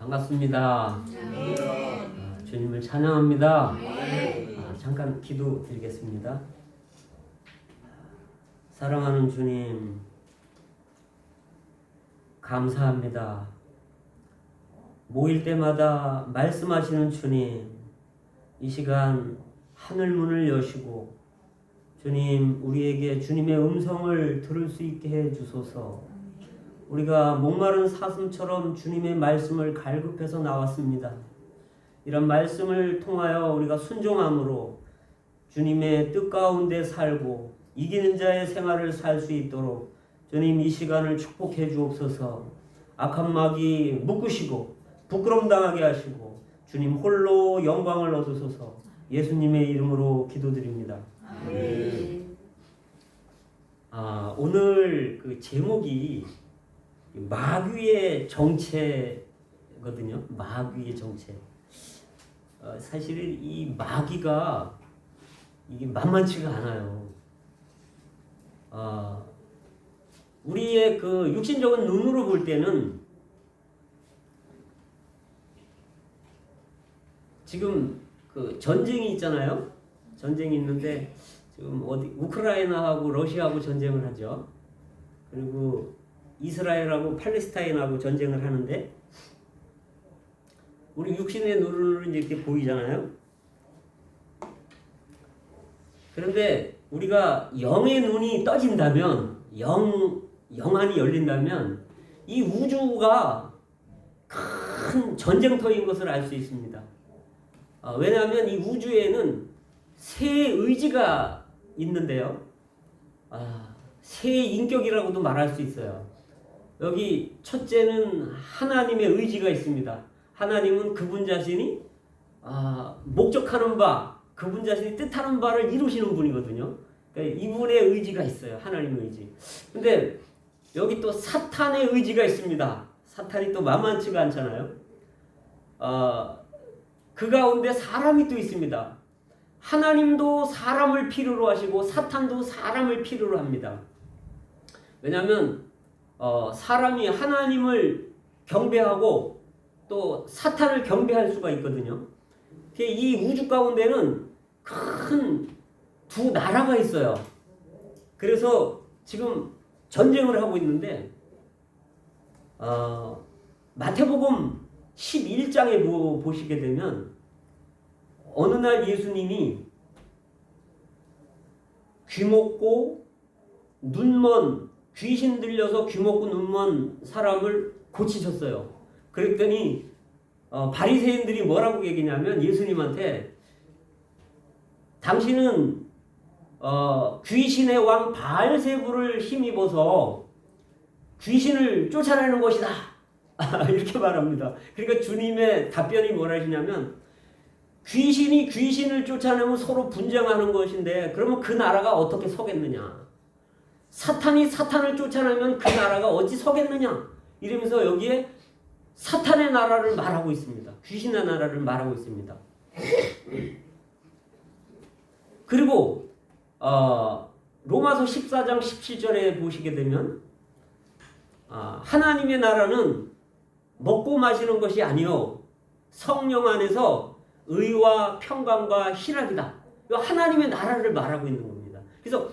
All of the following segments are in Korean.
반갑습니다. 주님을 찬양합니다. 잠깐 기도 드리겠습니다. 사랑하는 주님, 감사합니다. 모일 때마다 말씀하시는 주님, 이 시간 하늘 문을 여시고 주님, 우리에게 주님의 음성을 들을 수 있게 해 주소서. 우리가 목마른 사슴처럼 주님의 말씀을 갈급해서 나왔습니다. 이런 말씀을 통하여 우리가 순종함으로 주님의 뜻 가운데 살고 이기는 자의 생활을 살 수 있도록 주님 이 시간을 축복해 주옵소서. 악한 마귀 묶으시고 부끄럼 당하게 하시고 주님 홀로 영광을 얻으소서. 예수님의 이름으로 기도드립니다. 오늘 그 제목이 마귀의 정체거든요. 마귀의 정체. 사실 이 마귀가 이게 만만치가 않아요. 우리의 그 육신적인 눈으로 볼 때는 지금 그 전쟁이 있잖아요. 전쟁이 있는데 지금 어디 우크라이나하고 러시아하고 전쟁을 하죠. 그리고 이스라엘하고 팔레스타인하고 전쟁을 하는데 우리 육신의 눈으로는 이렇게 보이잖아요. 그런데 우리가 영의 눈이 떠진다면, 영안이 열린다면 이 우주가 큰 전쟁터인 것을 알 수 있습니다. 왜냐하면 이 우주에는 세 의지가 있는데요. 세 인격이라고도 말할 수 있어요. 여기 첫째는 하나님의 의지가 있습니다. 하나님은 그분 자신이 목적하는 바, 그분 자신이 뜻하는 바를 이루시는 분이거든요. 그러니까 이분의 의지가 있어요. 하나님의 의지. 근데 여기 또 사탄의 의지가 있습니다. 사탄이 또 만만치가 않잖아요. 그 가운데 사람이 또 있습니다. 하나님도 사람을 필요로 하시고 사탄도 사람을 필요로 합니다. 왜냐하면 사람이 하나님을 경배하고 또 사탄을 경배할 수가 있거든요. 이 우주 가운데는 큰 두 나라가 있어요. 그래서 지금 전쟁을 하고 있는데 마태복음 11장에 보시게 되면 어느 날 예수님이 귀먹고 눈먼 귀신 들려서 귀먹고 눈먼 사람을 고치셨어요. 그랬더니 바리새인들이 뭐라고 얘기냐면 예수님한테 당신은 귀신의 왕 바알세불을 힘입어서 귀신을 쫓아내는 것이다. 이렇게 말합니다. 그러니까 주님의 답변이 뭐라 하시냐면 귀신이 귀신을 쫓아내면 서로 분쟁하는 것인데 그러면 그 나라가 어떻게 서겠느냐. 사탄이 사탄을 쫓아내면 그 나라가 어찌 서겠느냐. 이러면서 여기에 사탄의 나라를 말하고 있습니다. 귀신의 나라를 말하고 있습니다. 그리고 로마서 14장 17절에 보시게 되면 하나님의 나라는 먹고 마시는 것이 아니요 성령 안에서 의와 평강과 희락이다. 하나님의 나라를 말하고 있는 겁니다. 그래서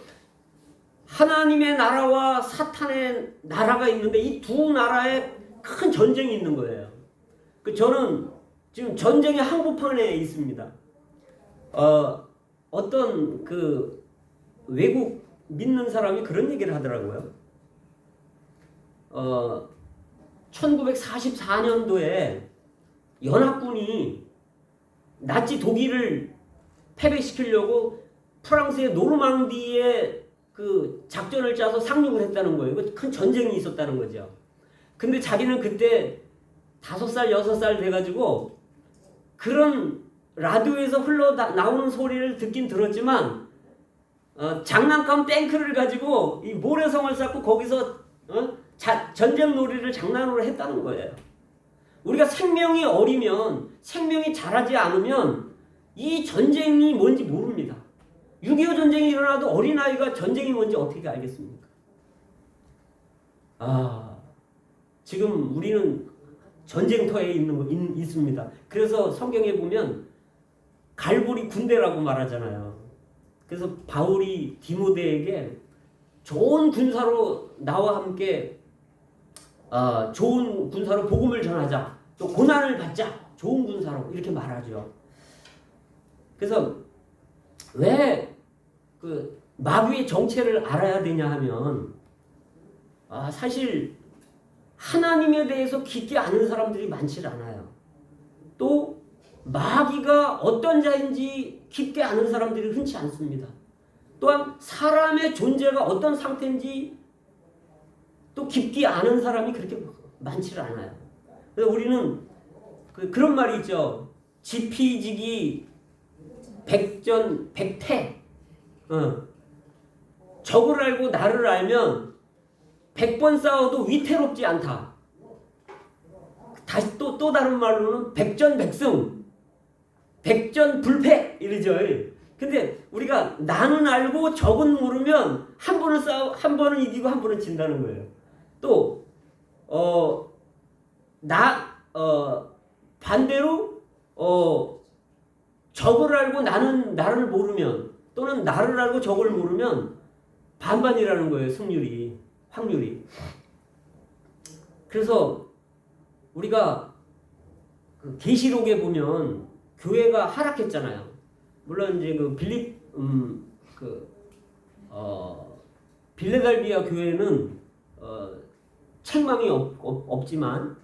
하나님의 나라와 사탄의 나라가 있는데 이 두 나라에 큰 전쟁이 있는 거예요. 저는 지금 전쟁의 한복판에 있습니다. 어떤 그 외국 믿는 사람이 그런 얘기를 하더라고요. 1944년도에 연합군이 나치 독일을 패배시키려고 프랑스의 노르망디에 그 작전을 짜서 상륙을 했다는 거예요. 큰 전쟁이 있었다는 거죠. 근데 자기는 그때 5살, 6살 돼가지고 그런 라디오에서 흘러나오는 소리를 듣긴 들었지만 장난감 탱크를 가지고 이 모래성을 쌓고 거기서 전쟁 놀이를 장난으로 했다는 거예요. 우리가 생명이 어리면 생명이 자라지 않으면 이 전쟁이 뭔지 모릅니다. 6.25 전쟁이 일어나도 어린아이가 전쟁이 뭔지 어떻게 알겠습니까? 지금 우리는 전쟁터에 있습니다. 그래서 성경에 보면 갈보리 군대라고 말하잖아요. 그래서 바울이 디모데에게 좋은 군사로 나와 함께 좋은 군사로 복음을 전하자. 또 고난을 받자. 좋은 군사로 이렇게 말하죠. 그래서 왜 그 마귀의 정체를 알아야 되냐 하면 사실 하나님에 대해서 깊게 아는 사람들이 많지 않아요. 또 마귀가 어떤 자인지 깊게 아는 사람들이 흔치 않습니다. 또한 사람의 존재가 어떤 상태인지 또 깊게 아는 사람이 그렇게 많지 않아요. 그래서 우리는 그런 말이 있죠. 지피지기 백전 백태. 적을 알고 나를 알면 100번 싸워도 위태롭지 않다. 다시 또 다른 말로는 백전백승, 백전불패 이러죠. 근데 우리가 나는 알고 적은 모르면 한 번은 이기고 한 번은 진다는 거예요. 또 반대로 적을 알고 나를 모르면 또는 나를 알고 적을 모르면 반반이라는 거예요. 승률이, 확률이. 그래서 우리가 그 계시록에 보면 교회가 하락했잖아요. 물론 이제 빌레달비아 교회는 책망이 없지만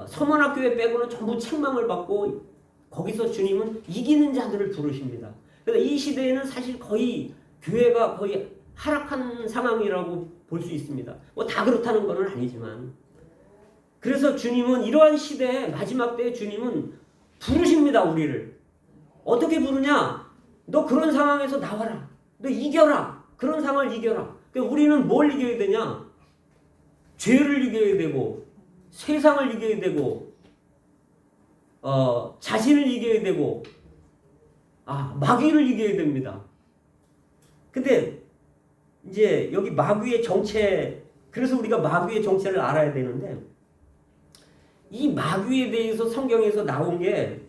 서문학교회 빼고는 전부 책망을 받고 거기서 주님은 이기는 자들을 부르십니다. 그래서 이 시대에는 사실 거의 교회가 거의 하락한 상황이라고 볼 수 있습니다. 뭐 다 그렇다는 건 아니지만. 그래서 주님은 이러한 시대에 마지막 때에 주님은 부르십니다. 우리를. 어떻게 부르냐? 너 그런 상황에서 나와라. 너 이겨라. 그런 상황을 이겨라. 그러니까 우리는 뭘 이겨야 되냐? 죄를 이겨야 되고 세상을 이겨야 되고 자신을 이겨야 되고 마귀를 이겨야 됩니다. 근데 이제 여기 마귀의 정체, 그래서 우리가 마귀의 정체를 알아야 되는데 이 마귀에 대해서 성경에서 나온 게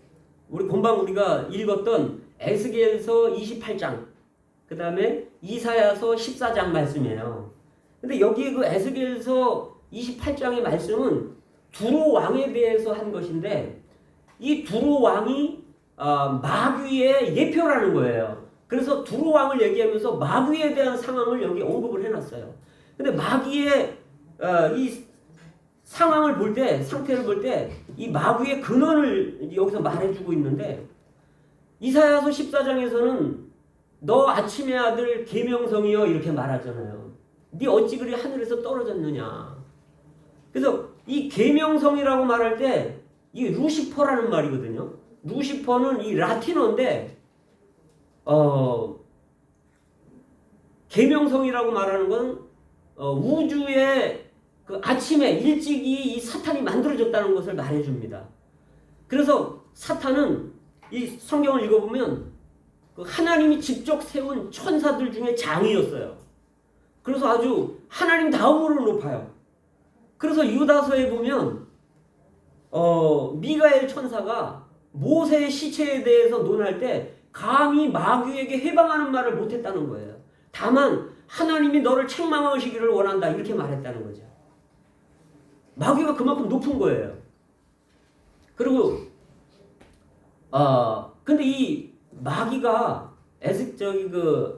우리 금방 우리가 읽었던 에스겔서 28장 그 다음에 이사야서 14장 말씀이에요. 근데 여기 그 에스겔서 28장의 말씀은 두로 왕에 대해서 한 것인데 이 두로 왕이 마귀의 예표라는 거예요. 그래서 두로 왕을 얘기하면서 마귀에 대한 상황을 여기 언급을 해놨어요. 근데 마귀의 이 상황을 볼 때, 상태를 볼 때 이 마귀의 근원을 여기서 말해주고 있는데 이사야서 14장에서는 너 아침의 아들 계명성이여 이렇게 말하잖아요. 네 어찌 그리 하늘에서 떨어졌느냐. 그래서 이 계명성이라고 말할 때 이 루시퍼라는 말이거든요. 루시퍼는 이 라틴어인데 계명성이라고 말하는 건 우주의 그 아침에 일찍이 이 사탄이 만들어졌다는 것을 말해줍니다. 그래서 사탄은 이 성경을 읽어보면 그 하나님이 직접 세운 천사들 중에 장이었어요. 그래서 아주 하나님 다음으로 높아요. 그래서 유다서에 보면 미가엘 천사가 모세의 시체에 대해서 논할 때 감히 마귀에게 해방하는 말을 못했다는 거예요. 다만 하나님이 너를 책망하시기를 원한다 이렇게 말했다는 거죠. 마귀가 그만큼 높은 거예요. 그리고 근데 이 마귀가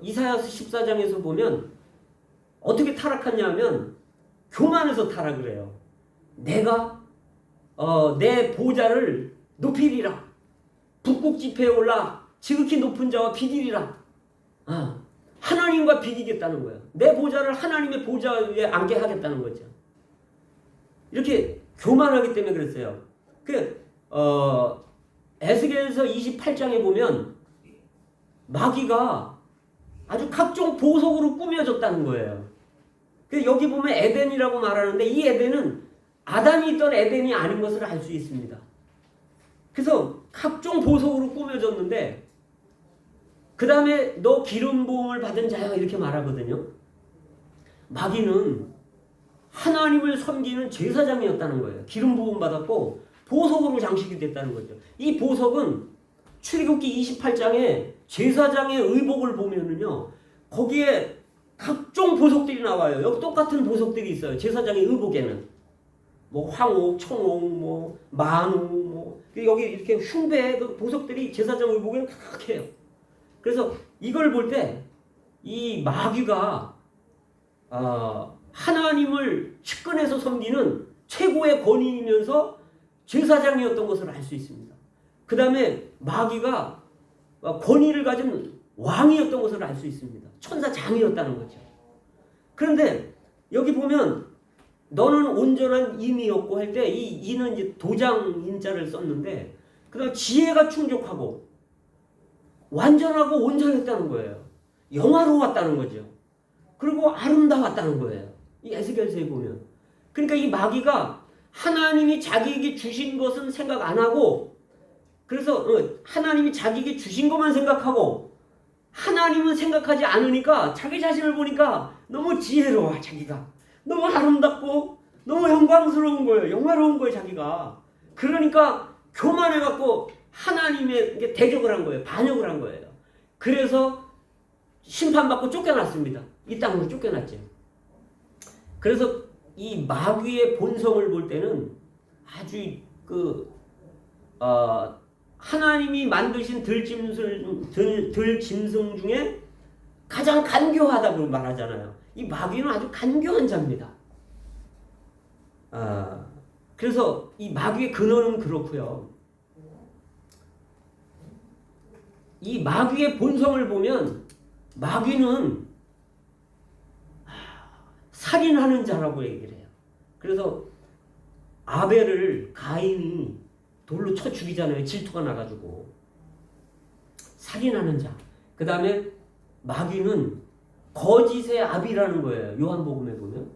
이사야서 14장에서 보면 어떻게 타락하냐면 교만해서 타락을 해요. 내가 내 보좌를 높이리라. 북극 지폐에 올라 지극히 높은 자와 비기리라. 하나님과 비기겠다는 거예요. 내 보좌를 하나님의 보좌 위에 앉게 하겠다는 거죠. 이렇게 교만하기 때문에 그랬어요. 에스겔서 28장에 보면 마귀가 아주 각종 보석으로 꾸며졌다는 거예요. 여기 보면 에덴이라고 말하는데 이 에덴은 아담이 있던 에덴이 아닌 것을 알 수 있습니다. 그래서 각종 보석으로 꾸며졌는데 그 다음에 너 기름 부음을 받은 자야 이렇게 말하거든요. 마귀는 하나님을 섬기는 제사장이었다는 거예요. 기름 부음 받았고 보석으로 장식이 됐다는 거죠. 이 보석은 출애굽기 28장에 제사장의 의복을 보면은요, 거기에 각종 보석들이 나와요. 여기 똑같은 보석들이 있어요. 제사장의 의복에는 뭐 황옥, 청옥, 뭐 만옥, 뭐 여기 이렇게 흉배 그 보석들이 제사장 의복에는 각각해요. 그래서 이걸 볼 때 이 마귀가 하나님을 측근해서 섬기는 최고의 권위이면서 제사장이었던 것을 알 수 있습니다. 그 다음에 마귀가 권위를 가진 왕이었던 것을 알 수 있습니다. 천사장이었다는 거죠. 그런데 여기 보면 너는 온전한 임이었고 할 때 이 이는 이제 도장 인자를 썼는데 그다음 지혜가 충족하고 완전하고 온전했다는 거예요. 영화로웠다는 거죠. 그리고 아름다웠다는 거예요. 이 에스겔서에 보면. 그러니까 이 마귀가 하나님이 자기에게 주신 것은 생각 안 하고 그래서 하나님이 자기에게 주신 것만 생각하고 하나님은 생각하지 않으니까 자기 자신을 보니까 너무 지혜로워. 자기가 너무 아름답고 너무 영광스러운 거예요. 영화로운 거예요. 자기가. 그러니까 교만해갖고 하나님에게 대적을 한 거예요. 반역을 한 거예요. 그래서 심판받고 쫓겨났습니다. 이 땅으로 쫓겨났죠. 그래서 이 마귀의 본성을 볼 때는 아주 하나님이 만드신 들짐승 중에 가장 간교하다고 말하잖아요. 이 마귀는 아주 간교한 자입니다. 그래서 이 마귀의 근원은 그렇고요. 이 마귀의 본성을 보면 마귀는 살인하는 자라고 얘기를 해요. 그래서 아벨을 가인이 돌로 쳐 죽이잖아요. 질투가 나가지고. 살인하는 자. 그 다음에 마귀는 거짓의 압이라는 거예요. 요한복음에 보면.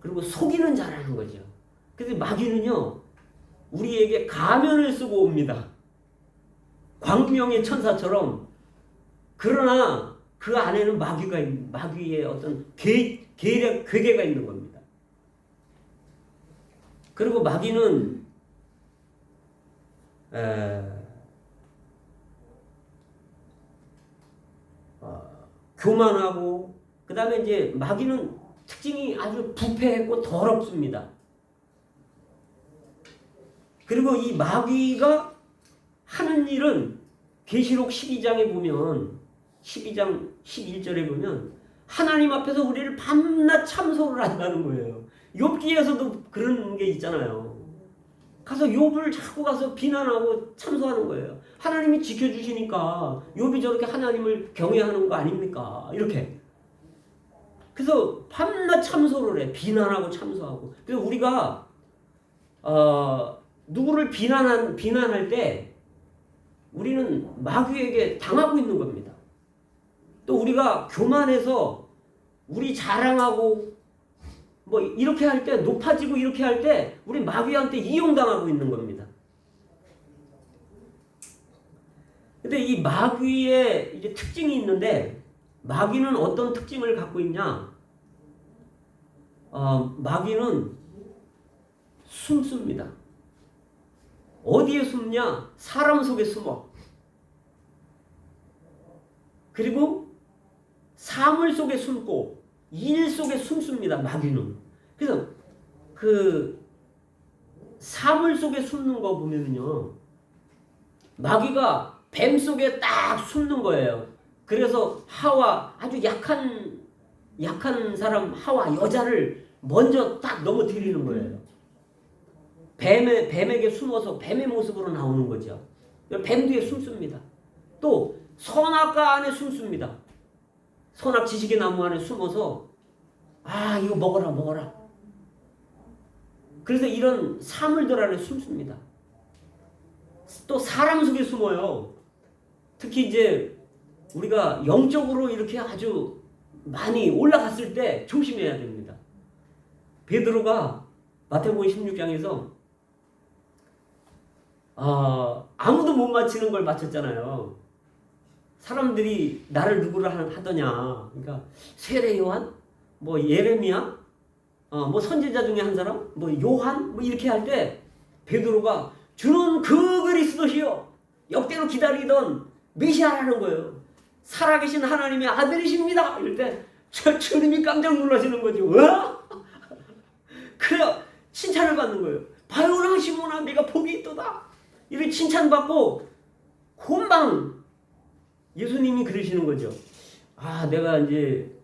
그리고 속이는 자라는 거죠. 그래서 마귀는요, 우리에게 가면을 쓰고 옵니다. 광명의 천사처럼. 그러나 그 안에는 마귀의 어떤 괴계가 있는 겁니다. 그리고 마귀는 교만하고 그 다음에 이제 마귀는 특징이 아주 부패했고 더럽습니다. 그리고 이 마귀가 하는 일은 계시록 12장에 보면 12장 11절에 보면 하나님 앞에서 우리를 밤낮 참소를 한다는 거예요. 욥기에서도 그런 게 있잖아요. 가서 욥을 자꾸 가서 비난하고 참소하는 거예요. 하나님이 지켜주시니까 욥이 저렇게 하나님을 경외하는 거 아닙니까? 이렇게. 그래서 밤낮 참소를 해. 비난하고 참소하고. 그래서 우리가 누구를 비난할 때 우리는 마귀에게 당하고 있는 겁니다. 또 우리가 교만해서 우리 자랑하고 뭐 이렇게 할 때 높아지고 이렇게 할 때 우리 마귀한테 이용당하고 있는 겁니다. 근데 이 마귀의 이제 특징이 있는데 마귀는 어떤 특징을 갖고 있냐? 마귀는 숨습니다. 어디에 숨냐? 사람 속에 숨어. 그리고 사물 속에 숨고 일 속에 숨습니다. 마귀는. 그래서 그 사물 속에 숨는 거 보면요, 마귀가 뱀 속에 딱 숨는 거예요. 그래서 하와, 아주 약한 사람 하와, 여자를 먼저 딱 넘어뜨리는 거예요. 뱀에게 숨어서 뱀의 모습으로 나오는 거죠. 뱀 뒤에 숨습니다. 또 선악과 안에 숨습니다. 선악 지식의 나무 안에 숨어서 이거 먹어라. 그래서 이런 사물들 안에 숨습니다. 또 사람 속에 숨어요. 특히 이제 우리가 영적으로 이렇게 아주 많이 올라갔을 때 조심해야 됩니다. 베드로가 마태복음 16장에서 아무도 못 맞히는 걸 맞췄잖아요. 사람들이 나를 누구를 하더냐. 그러니까 세례 요한, 뭐 예레미야, 뭐 선지자 중에 한 사람, 뭐 요한, 뭐 이렇게 할 때 베드로가 주는 그 그리스도시요 역대로 기다리던 메시아라는 거예요. 살아계신 하나님의 아들이십니다. 이럴 때 주님이 깜짝 놀라시는 거죠. 그래 칭찬을 받는 거예요. 바요나 시몬아 내가 복이 있도다. 이렇게 칭찬받고 금방 예수님이 그러시는 거죠. 아 내가 이제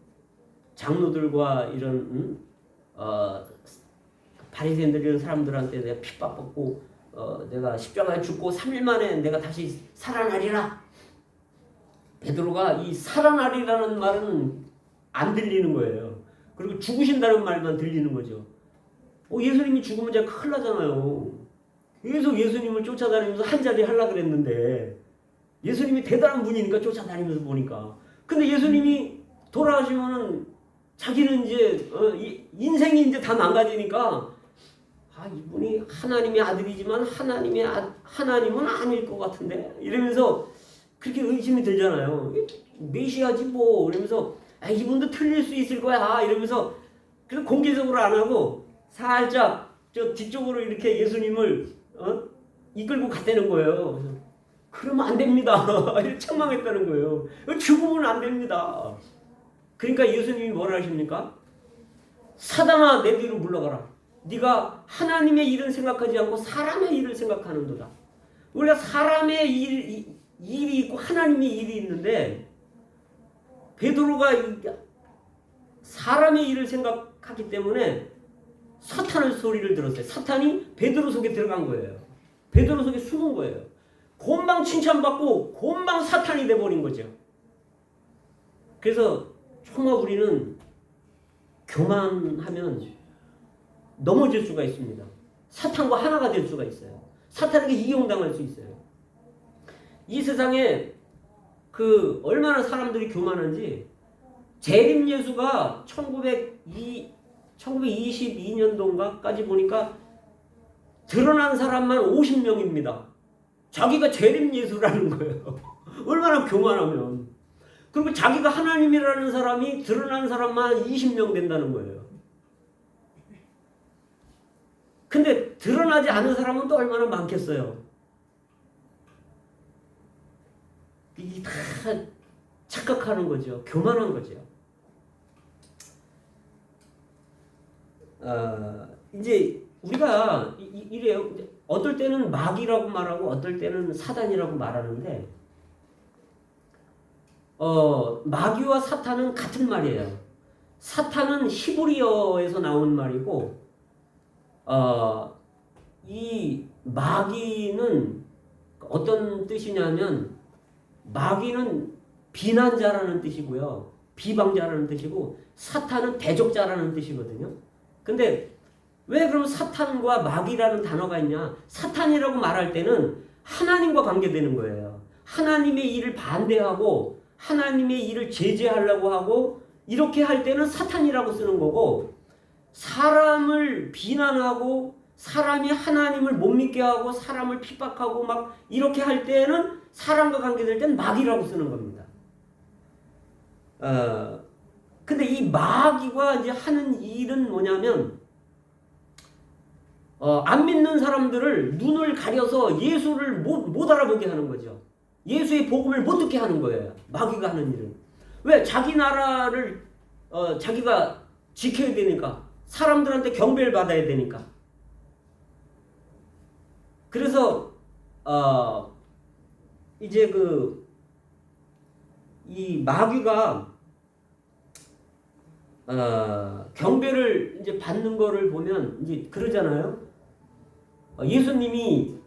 장로들과 이런 바리새인들 이런 사람들한테 내가 핍박받고 내가 십자가에 죽고 3일 만에 내가 다시 살아나리라. 베드로가 이 살아나리라는 말은 안 들리는 거예요. 그리고 죽으신다는 말만 들리는 거죠. 예수님이 죽으면 제가 큰일 나잖아요. 계속 예수님을 쫓아다니면서 한 자리 하려고 그랬는데 예수님이 대단한 분이니까 쫓아다니면서 보니까 근데 예수님이 돌아가시면은 자기는 이제 인생이 이제 다 망가지니까 이분이 하나님의 아들이지만 하나님은 아닐 것 같은데 이러면서 그렇게 의심이 들잖아요. 메시아지 뭐 이러면서 이분도 틀릴 수 있을 거야 이러면서 그래서 공개적으로 안 하고 살짝 저 뒤쪽으로 이렇게 예수님을 이끌고 갔다는 거예요. 그러면 안 됩니다. 책망했다는 거예요. 죽으면 안 됩니다. 그러니까 예수님이 뭐라 하십니까? 사단아 내 뒤로 물러가라. 네가 하나님의 일은 생각하지 않고 사람의 일을 생각하는도다. 우리가 사람의 일이 있고 하나님의 일이 있는데 베드로가 사람의 일을 생각하기 때문에 사탄의 소리를 들었어요. 사탄이 베드로 속에 들어간 거예요. 베드로 속에 숨은 거예요. 금방 칭찬받고 금방 사탄이 돼버린 거죠. 그래서 정말 우리는 교만하면 넘어질 수가 있습니다. 사탄과 하나가 될 수가 있어요. 사탄에게 이용당할 수 있어요. 이 세상에 얼마나 사람들이 교만한지 재림 예수가 1922년도인가까지 보니까 드러난 사람만 50명입니다. 자기가 재림 예수라는 거예요. 얼마나 교만하면. 그리고 자기가 하나님이라는 사람이 드러난 사람만 20명 된다는 거예요. 근데 드러나지 않은 사람은 또 얼마나 많겠어요. 이게 다 착각하는 거죠. 교만한 거죠. 이제 우리가 이래요. 어떨 때는 마귀라고 말하고 어떨 때는 사단이라고 말하는데 마귀와 사탄은 같은 말이에요. 사탄은 히브리어에서 나온 말이고 이 마귀는 어떤 뜻이냐면 마귀는 비난자라는 뜻이고요. 비방자라는 뜻이고 사탄은 대적자라는 뜻이거든요. 근데 왜 그럼 사탄과 마귀라는 단어가 있냐? 사탄이라고 말할 때는 하나님과 관계되는 거예요. 하나님의 일을 반대하고 하나님의 일을 제재하려고 하고 이렇게 할 때는 사탄이라고 쓰는 거고 사람을 비난하고 사람이 하나님을 못 믿게 하고 사람을 핍박하고 막 이렇게 할 때는 사람과 관계될 때는 마귀라고 쓰는 겁니다. 근데 이 마귀가 이제 하는 일은 뭐냐면 안 믿는 사람들을 눈을 가려서 예수를 못 알아보게 하는 거죠. 예수의 복음을 못 듣게 하는 거예요. 마귀가 하는 일은. 왜? 자기 나라를 자기가 지켜야 되니까. 사람들한테 경배를 받아야 되니까. 그래서 이제 이 마귀가 경배를 이제 받는 거를 보면 이제 그러잖아요. 예수님이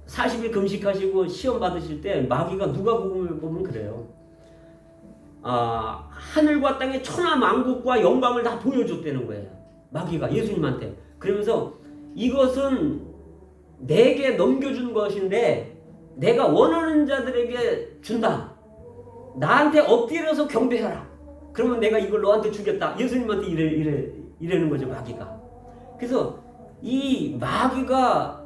40일 금식하시고 시험 받으실 때 마귀가 누가복음을 보면 그래요. 하늘과 땅의 천하 만국과 영광을 다 보여줬다는 거예요. 마귀가 예수님한테. 그러면서 이것은 내게 넘겨준 것인데 내가 원하는 자들에게 준다. 나한테 엎드려서 경배하라. 그러면 내가 이걸 너한테 주겠다. 예수님한테 이래는 거죠, 마귀가. 그래서 이 마귀가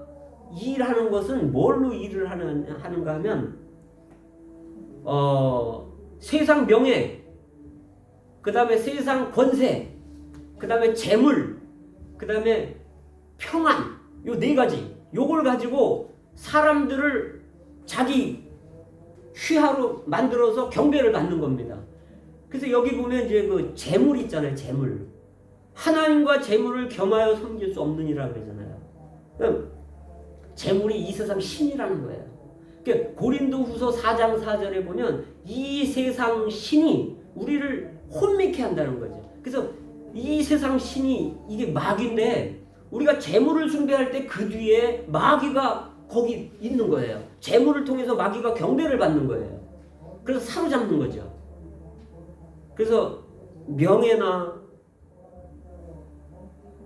일하는 것은 뭘로 일을 하는가 하면 세상 명예, 그 다음에 세상 권세, 그 다음에 재물, 그 다음에 평안, 요 네 가지 요걸 가지고 사람들을 자기 휘하로 만들어서 경배를 받는 겁니다. 그래서 여기 보면 이제 그 재물 있잖아요. 재물. 하나님과 재물을 겸하여 섬길 수 없느니라 그러잖아요. 재물이 이 세상 신이라는 거예요. 그러니까 고린도후서 4장 4절에 보면 이 세상 신이 우리를 혼미케 한다는 거죠. 그래서 이 세상 신이 이게 마귀인데 우리가 재물을 숭배할 때 그 뒤에 마귀가 거기 있는 거예요. 재물을 통해서 마귀가 경배를 받는 거예요. 그래서 사로잡는 거죠. 그래서 명예나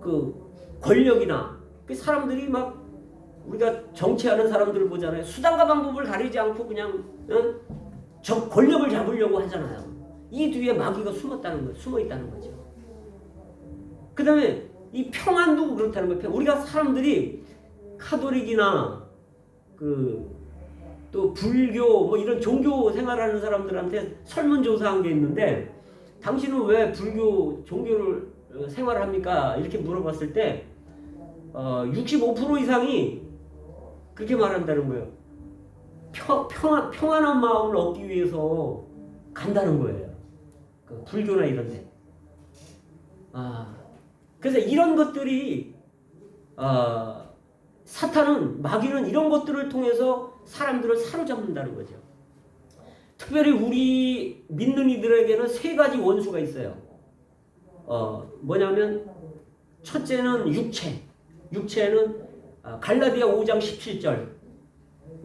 그 권력이나 그 사람들이 막 우리가 정치하는 사람들을 보잖아요. 수단과 방법을 가리지 않고 그냥 저 권력을 잡으려고 하잖아요. 이 뒤에 마귀가 숨었다는 거예요. 숨어 있다는 거죠. 그 다음에 이 평안도 그렇다는 거예요. 우리가 사람들이 카톨릭이나 또 불교 뭐 이런 종교 생활하는 사람들한테 설문조사한 게 있는데 당신은 왜 불교 종교를 생활합니까? 이렇게 물어봤을 때 65% 이상이 그렇게 말한다는 거예요. 평안한 마음을 얻기 위해서 간다는 거예요. 그 불교나 이런 데. 그래서 이런 것들이 사탄은 마귀는 이런 것들을 통해서 사람들을 사로잡는다는 거죠. 특별히 우리 믿는 이들에게는 세 가지 원수가 있어요. 뭐냐면 첫째는 육체. 육체는 갈라디아 5장 17절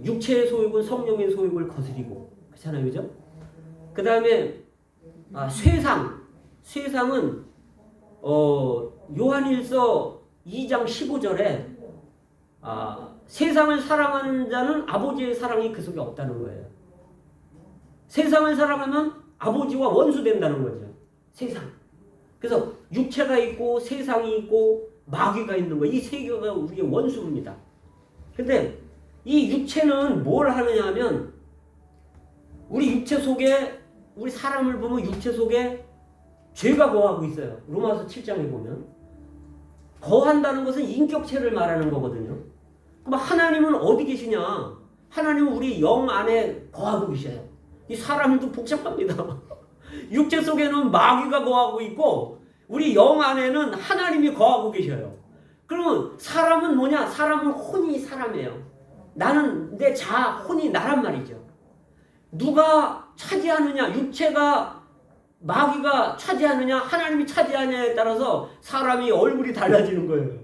육체의 소욕은 성령의 소욕을 거스리고 그렇잖아요. 그죠? 그 다음에 쇠상. 쇠상은 요한일서 2장 15절에 세상을 사랑하는 자는 아버지의 사랑이 그 속에 없다는 거예요. 세상을 사랑하면 아버지와 원수된다는 거죠. 세상. 그래서 육체가 있고 세상이 있고 마귀가 있는 거예요. 이 세 개가 우리의 원수입니다. 근데 이 육체는 뭘 하느냐 하면 우리 육체 속에 우리 사람을 보면 육체 속에 죄가 거하고 있어요. 로마서 7장에 보면 거한다는 것은 인격체를 말하는 거거든요. 그럼 하나님은 어디 계시냐? 하나님은 우리 영 안에 거하고 계셔요. 이 사람도 복잡합니다. 육체 속에는 마귀가 거하고 있고 우리 영 안에는 하나님이 거하고 계셔요. 그러면 사람은 뭐냐? 사람은 혼이 사람이에요. 나는 내 자아, 혼이 나란 말이죠. 누가 차지하느냐? 육체가 마귀가 차지하느냐? 하나님이 차지하느냐에 따라서 사람이 얼굴이 달라지는 거예요.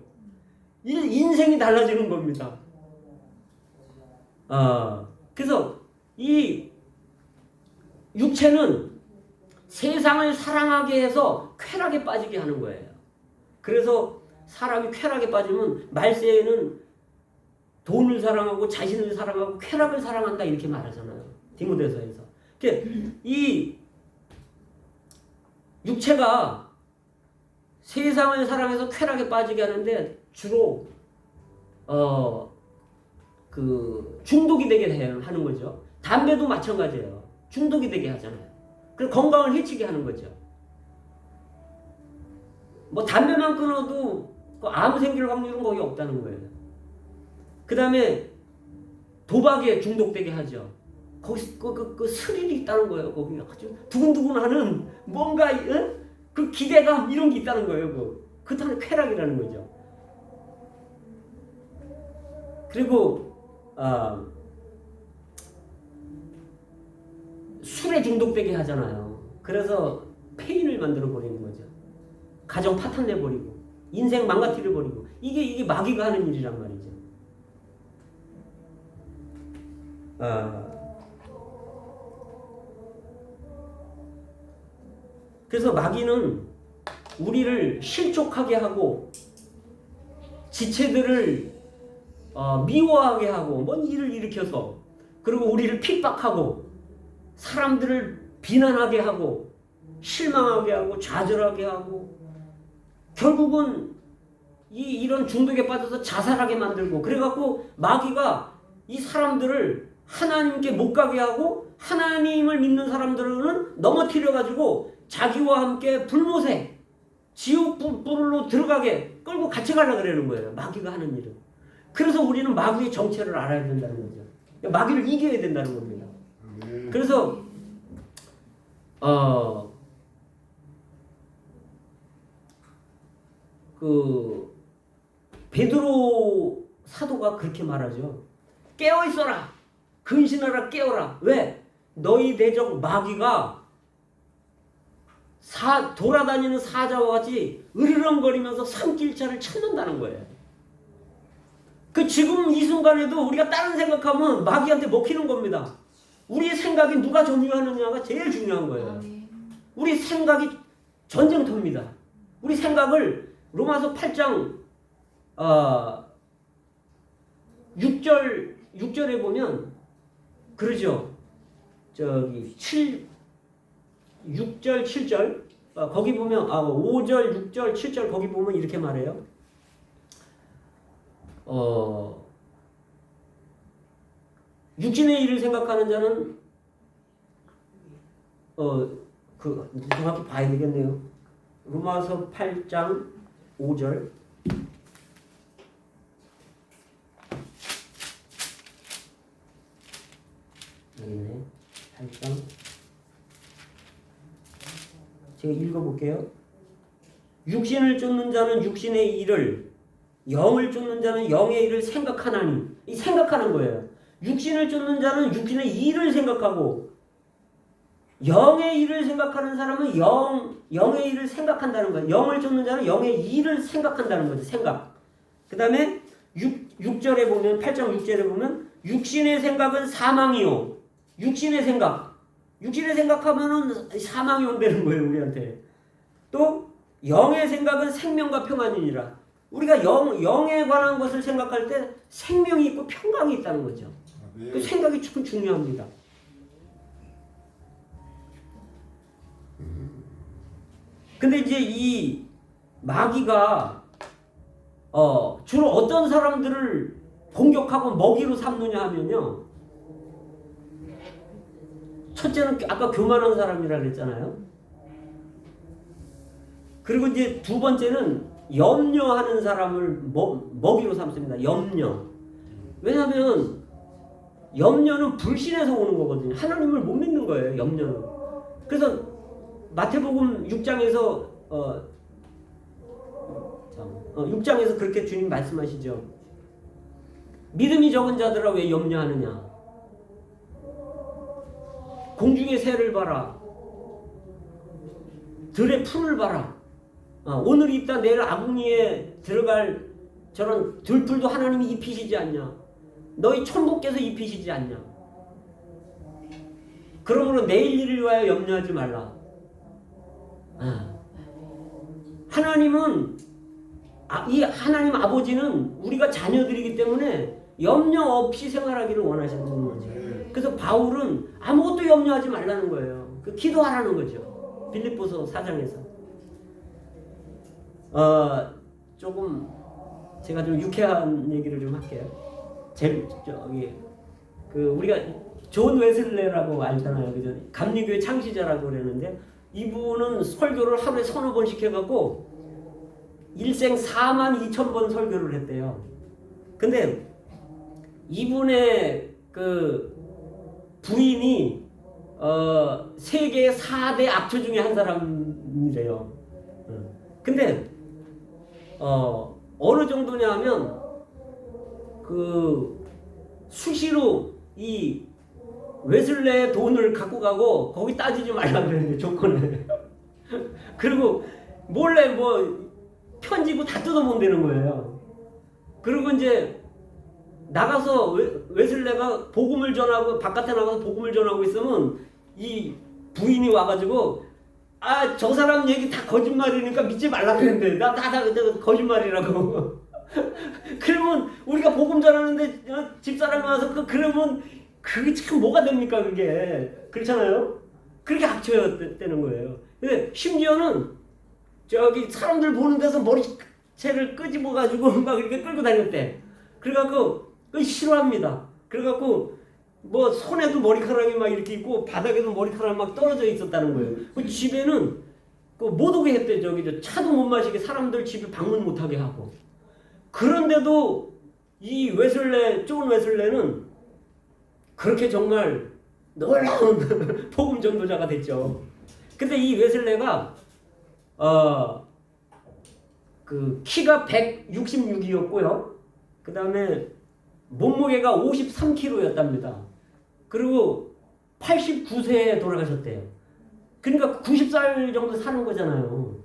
인생이 달라지는 겁니다. 그래서 이 육체는 세상을 사랑하게 해서 쾌락에 빠지게 하는 거예요. 그래서 사람이 쾌락에 빠지면 말세에는 돈을 사랑하고 자신을 사랑하고 쾌락을 사랑한다 이렇게 말하잖아요. 디모데서에서. 이 육체가 세상을 사랑해서 쾌락에 빠지게 하는데 주로 중독이 되게 하는 거죠. 담배도 마찬가지예요. 중독이 되게 하잖아요. 그래서 건강을 해치게 하는 거죠. 뭐 담배만 끊어도 암 생길 확률은 거의 없다는 거예요. 그 다음에 도박에 중독되게 하죠. 거기 그 스릴이 있다는 거예요. 거기 아주 두근두근하는 뭔가 그 기대감 이런 게 있다는 거예요. 그것도 쾌락이라는 거죠. 그리고 술에 중독되게 하잖아요. 그래서 폐인을 만들어 버리는 거죠. 가정 파탄 내버리고 인생 망가뜨려 버리고 이게 마귀가 하는 일이란 말이죠. 그래서 마귀는 우리를 실족하게 하고 지체들을 미워하게 하고 뭔 일을 일으켜서 그리고 우리를 핍박하고 사람들을 비난하게 하고 실망하게 하고 좌절하게 하고 결국은 이런 중독에 빠져서 자살하게 만들고 그래갖고 마귀가 이 사람들을 하나님께 못 가게 하고 하나님을 믿는 사람들은 넘어뜨려가지고 자기와 함께 불못에 지옥 불로 들어가게 끌고 같이 가려고 그러는 거예요. 마귀가 하는 일은. 그래서 우리는 마귀의 정체를 알아야 된다는 거죠. 마귀를 이겨야 된다는 겁니다. 그래서 베드로 사도가 그렇게 말하죠. 깨어 있어라. 근신하라 깨어라. 왜? 너희 대적 마귀가 돌아다니는 사자와 같이 으르렁거리면서 산길자를 찾는다는 거예요. 지금 이 순간에도 우리가 다른 생각하면 마귀한테 먹히는 겁니다. 우리의 생각이 누가 점유하느냐가 제일 중요한 거예요. 우리 생각이 전쟁터입니다. 우리 생각을 로마서 8장 6절에 보면 그러죠. 6절 7절 거기 보면 5절 6절 7절 거기 보면 이렇게 말해요. 육신의 일을 생각하는 자는 정확히 봐야 되겠네요. 로마서 8장 5절 여기네. 8장 제가 읽어볼게요. 육신을 쫓는 자는 육신의 일을, 영을 쫓는 자는 영의 일을 생각하나니. 이 생각하는 거예요. 육신을 쫓는 자는 육신의 일을 생각하고 영의 일을 생각하는 사람은 영의 일을 생각한다는 거예요. 영을 쫓는 자는 영의 일을 생각한다는 거죠. 생각. 그 다음에 6절에 보면 8장 6절에 보면 육신의 생각은 사망이요. 육신의 생각하면은 사망이 온다는 거예요. 우리한테. 또 영의 생각은 생명과 평안이니라. 우리가 영에 관한 것을 생각할 때 생명이 있고 평강이 있다는 거죠. 그 생각이 참 중요합니다. 근데 이제 이 마귀가 주로 어떤 사람들을 공격하고 먹이로 삼느냐 하면요. 첫째는 아까 교만한 사람이라 그랬잖아요. 그리고 이제 두 번째는 염려하는 사람을 먹이로 삼습니다. 염려. 왜냐하면 염려는 불신에서 오는 거거든요. 하나님을 못 믿는 거예요. 염려는. 그래서 마태복음 6장에서 6장에서 그렇게 주님 말씀하시죠. 믿음이 적은 자들아 왜 염려하느냐. 공중의 새를 봐라. 들의 풀을 봐라. 오늘 있다 내일 아궁이에 들어갈 저런 들풀도 하나님이 입히시지 않냐. 너희 천국께서 입히시지 않냐. 그러므로 내일 일을 위하여 염려하지 말라. 하나님은 이 하나님 아버지는 우리가 자녀들이기 때문에 염려 없이 생활하기를 원하시는 거죠. 그래서 바울은 아무것도 염려하지 말라는 거예요. 기도하라는 거죠. 빌립보서 4장에서. 조금 제가 좀 유쾌한 얘기를 좀 할게요. 우리가 존 웨슬레라고 알잖아요. 그죠? 감리교회 창시자라고 그러는데 이분은 설교를 하루에 서너 번씩 해갖고 일생 42,000번 설교를 했대요. 근데 이분의 부인이 세계 4대 악처 중에 한 사람이래요. 근데 어느 정도냐 하면 수시로 이 웨슬레의 돈을 갖고 가고 거기 따지지 말라고 그랬는데 조건을. 그리고 몰래 편지고 다 뜯어본다는 거예요. 그리고 이제 나가서 웨슬레가 복음을 전하고 바깥에 나가서 복음을 전하고 있으면 이 부인이 와가지고 저 사람 얘기 다 거짓말이니까 믿지 말라 그랬는데 다 거짓말이라고. 그러면 우리가 복음 전하는데 집사람이 와서 그러면 그게 참 뭐가 됩니까 그게. 그렇잖아요. 그렇게 악처였다는 거예요. 근데 심지어는 사람들 보는 데서 머리채를 끄집어가지고 막 이렇게 끌고 다녔대. 그래갖고 싫어합니다. 그래갖고 손에도 머리카락이 막 이렇게 있고 바닥에도 머리카락이 막 떨어져 있었다는 거예요. 집에는 그 못 오게 했대. 저기 차도 못 마시게 사람들 집에 방문 못 하게 하고. 그런데도 이 웨슬레, 존 웨슬레는 그렇게 정말 놀라운 복음 전도자가 됐죠. 근데 이 웨슬레가 그 키가 166이었고요. 그 다음에 몸무게가 53kg였답니다. 그리고 89세에 돌아가셨대요. 그러니까 90살 정도 사는 거잖아요.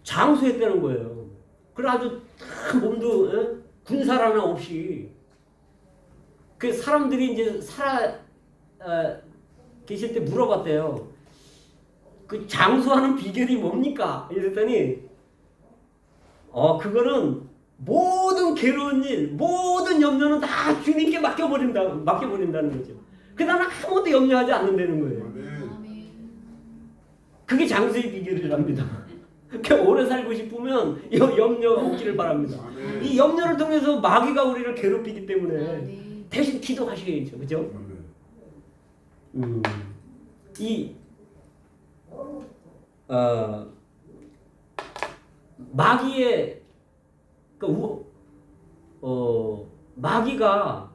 장수했다는 거예요. 그래 아주 다 몸도 군살 하나 없이. 그 사람들이 이제 계실 때 물어봤대요. 그 장수하는 비결이 뭡니까? 이랬더니 그거는 모든 괴로운 일, 모든 염려는 다 주님께 맡겨버린다는 거죠. 그 다음에 아무것도 염려하지 않는다는 거예요. 그게 장수의 비결이랍니다. 오래 살고 싶으면 염려 없기를 바랍니다. 이 염려를 통해서 마귀가 우리를 괴롭히기 때문에 대신 기도하셔야죠. 그죠? 마귀의 마귀가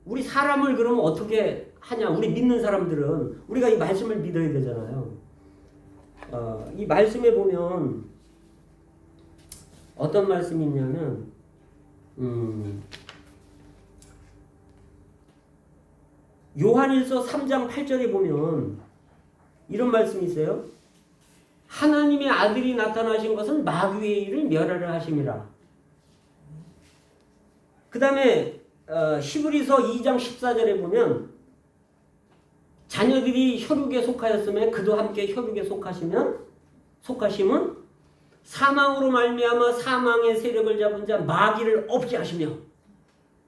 우리 사람을 그러면 어떻게 하냐? 우리 믿는 사람들은 우리가 이 말씀을 믿어야 되잖아요. 이 말씀에 보면 어떤 말씀이 있냐면 요한일서 3장 8절에 보면 이런 말씀이 있어요. 하나님의 아들이 나타나신 것은 마귀의 일을 멸하려 하심이라. 그 다음에 히브리서 2장 14절에 보면 자녀들이 혈육에 속하였으면 그도 함께 혈육에 속하심은 사망으로 말미암아 사망의 세력을 잡은 자 마귀를 없게 하시며.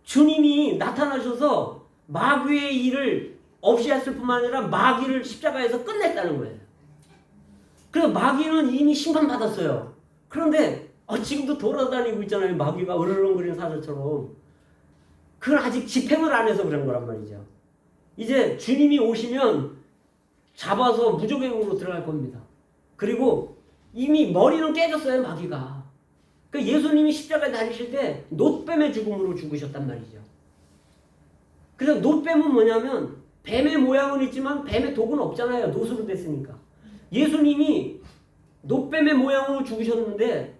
주님이 나타나셔서 마귀의 일을 없이 했을 뿐만 아니라 마귀를 십자가에서 끝냈다는 거예요. 그래서 마귀는 이미 심판받았어요. 그런데 지금도 돌아다니고 있잖아요. 마귀가 으르렁거리는 사자처럼. 그걸 아직 집행을 안 해서 그런 거란 말이죠. 이제 주님이 오시면 잡아서 무조건으로 들어갈 겁니다. 그리고 이미 머리는 깨졌어요. 마귀가. 그러니까 예수님이 십자가에 달리실 때 놋뱀의 죽음으로 죽으셨단 말이죠. 그래서 놋뱀은 뭐냐면 뱀의 모양은 있지만 뱀의 독은 없잖아요. 놋으로 됐으니까. 예수님이 놋뱀의 모양으로 죽으셨는데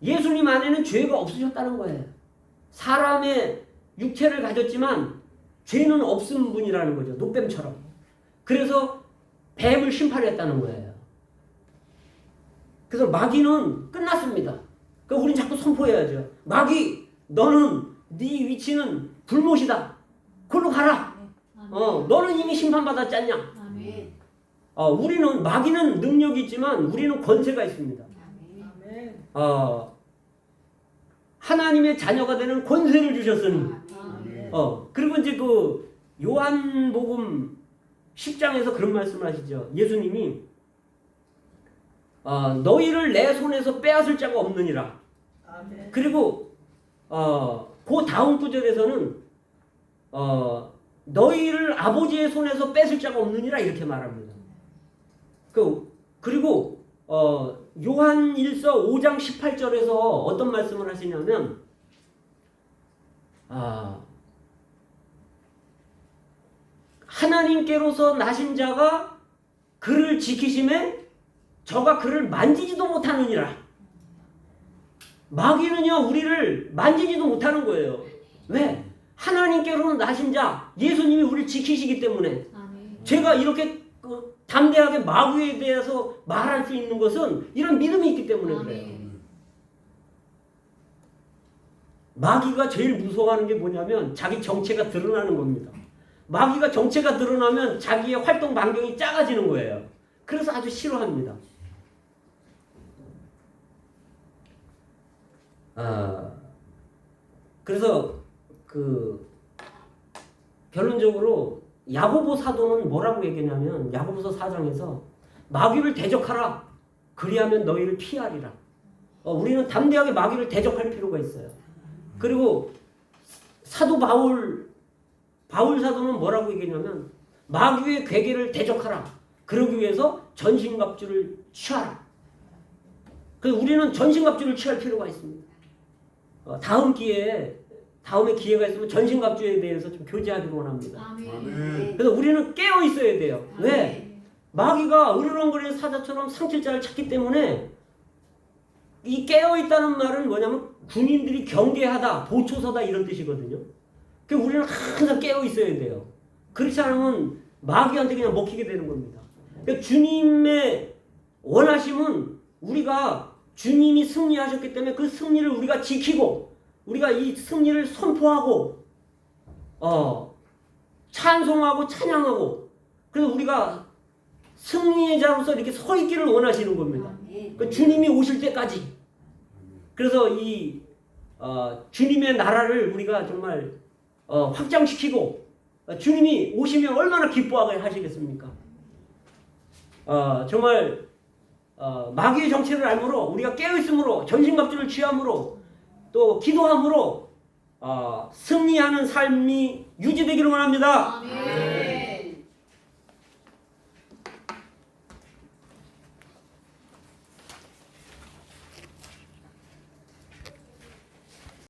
예수님 안에는 죄가 없으셨다는 거예요. 사람의 육체를 가졌지만 죄는 없은 분이라는 거죠. 놋뱀처럼. 그래서 뱀을 심판했다는 거예요. 그래서 마귀는 끝났습니다. 그러니까 우린 자꾸 선포해야죠. 마귀, 너는 네 위치는 불못이다. 그걸로 가라. 너는 이미 심판받았지 않냐. 우리는 마귀는 능력이 있지만 우리는 권세가 있습니다. 하나님의 자녀가 되는 권세를 주셨으니. 그리고 이제 그 요한복음 10장에서 그런 말씀을 하시죠. 예수님이 너희를 내 손에서 빼앗을 자가 없느니라. 그리고 그 다음 구절에서는 너희를 아버지의 손에서 뺏을 자가 없느니라 이렇게 말합니다. 그리고 요한일서 5장 18절에서 어떤 말씀을 하시냐면 하나님께로서 나신 자가 그를 지키심에 저가 그를 만지지도 못하느니라. 마귀는요 우리를 만지지도 못하는 거예요. 왜? 하나님께로는 나신 자 예수님이 우리를 지키시기 때문에. 제가 이렇게 담대하게 마귀에 대해서 말할 수 있는 것은 이런 믿음이 있기 때문에 그래요. 마귀가 제일 무서워하는 게 뭐냐면 자기 정체가 드러나는 겁니다. 마귀가 정체가 드러나면 자기의 활동 반경이 작아지는 거예요. 그래서 아주 싫어합니다. 그래서 결론적으로 야고보 사도는 뭐라고 얘기하냐면 야고보서 4장에서 마귀를 대적하라. 그리하면 너희를 피하리라. 우리는 담대하게 마귀를 대적할 필요가 있어요. 그리고 사도 바울 사도는 뭐라고 얘기하냐면 마귀의 괴계를 대적하라. 그러기 위해서 전신갑주를 취하라. 그래서 우리는 전신갑주를 취할 필요가 있습니다. 다음에 기회가 있으면 전신갑주에 대해서 좀 교제하기를 원합니다. 아멘. 그래서 우리는 깨어 있어야 돼요. 왜? 아멘. 마귀가 으르렁거리는 사자처럼 상킬자를 찾기 때문에 이 깨어 있다는 말은 뭐냐면 군인들이 경계하다, 보초서다 이런 뜻이거든요. 그러니까 우리는 항상 깨어 있어야 돼요. 그렇지 않으면 마귀한테 그냥 먹히게 되는 겁니다. 그러니까 주님의 원하심은 우리가 주님이 승리하셨기 때문에 그 승리를 우리가 지키고 우리가 이 승리를 선포하고 찬송하고 찬양하고 그래서 우리가 승리의 자로서 이렇게 서 있기를 원하시는 겁니다. 그러니까 주님이 오실 때까지. 그래서 이 주님의 나라를 우리가 정말 확장시키고 주님이 오시면 얼마나 기뻐하게 하시겠습니까? 정말 마귀의 정체를 알므로 우리가 깨어있으므로 전신갑주를 취함으로 또 기도함으로 승리하는 삶이 유지되기를 원합니다. 아멘.